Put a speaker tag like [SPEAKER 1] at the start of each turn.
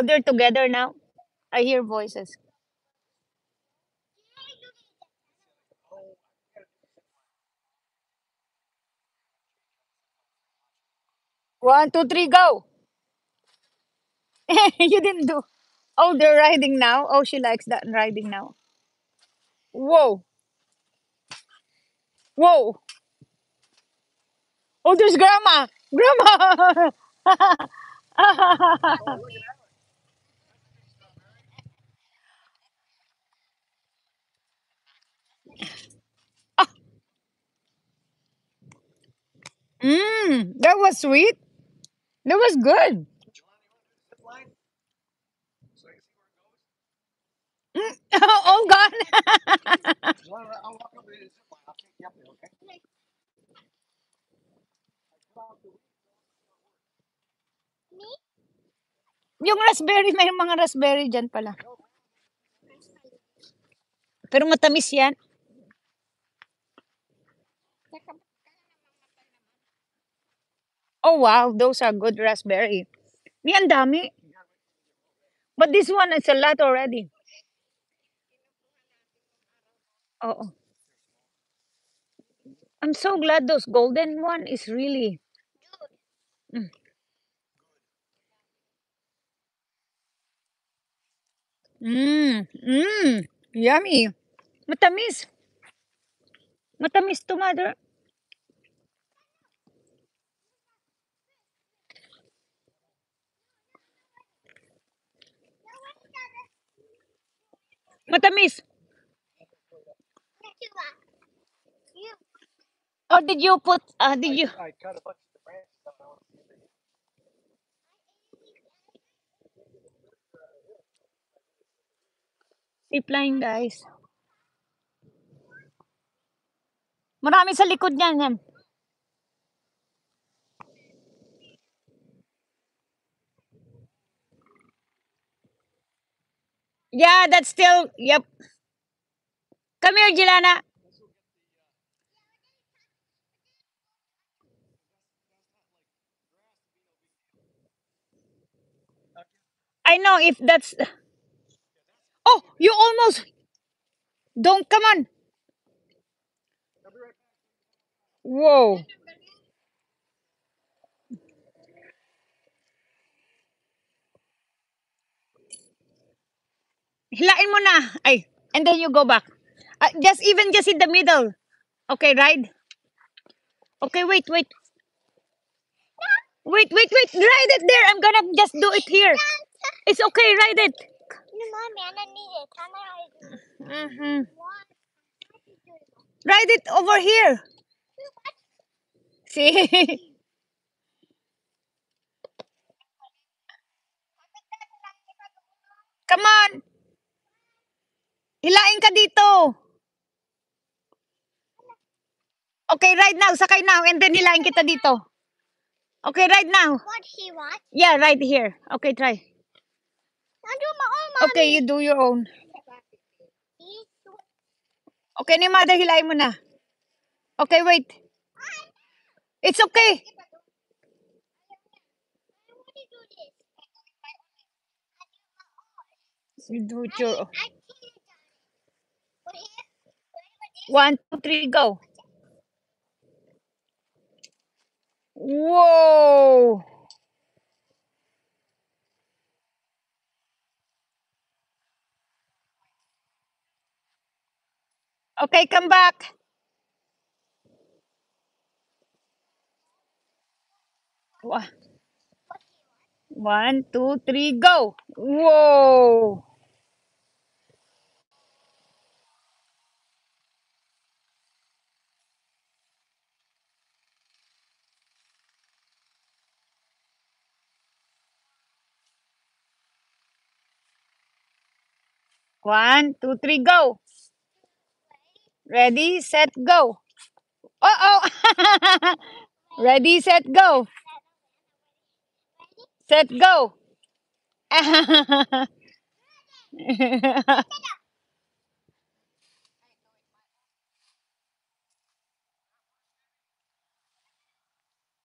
[SPEAKER 1] Oh, they're together now. I hear voices. 1, 2, 3, go. You didn't do. Oh, they're riding now. Oh, she likes that riding now. Whoa, whoa. Oh, there's grandma. Grandma. That was sweet. That was good. Oh, gone. Yung raspberry, may mga raspberry dyan pala. Pero matamis yan. Oh, wow. Those are good raspberry. Ni ang dami. But this one is a lot already. Oh, I'm so glad those golden one is really. Mm. Yummy. Matamis. Matamis to, mother. Matamis. Or did you put, did you? Zip line, guys. Marami sa likod niyan. Yan. Yeah, that's still, yep. Come here, Jilana. I know if that's. Oh, you almost. Don't, come on. Whoa. Hilain mo na. Ay, and then you go back. Just in the middle. Okay, ride. Okay, wait. Wait. Ride it there. I'm gonna just do it here. It's okay, ride it. Mm-hmm. Ride it over here. See? Come on. Hilain ka dito. Okay, ride now. Sakay now. And then hilain kita dito. Okay, ride now. Yeah, right here. Okay, try. Okay, you do your own. Okay, ni mother, hilain mo na. Okay, wait. It's okay. You do it your 1, 2, 3, go. Whoa. Okay, come back. Wa- 1, 2, 3, go. Whoa. 1, 2, 3, go. Ready, set, go. Oh. Ready, set, go. Set, go.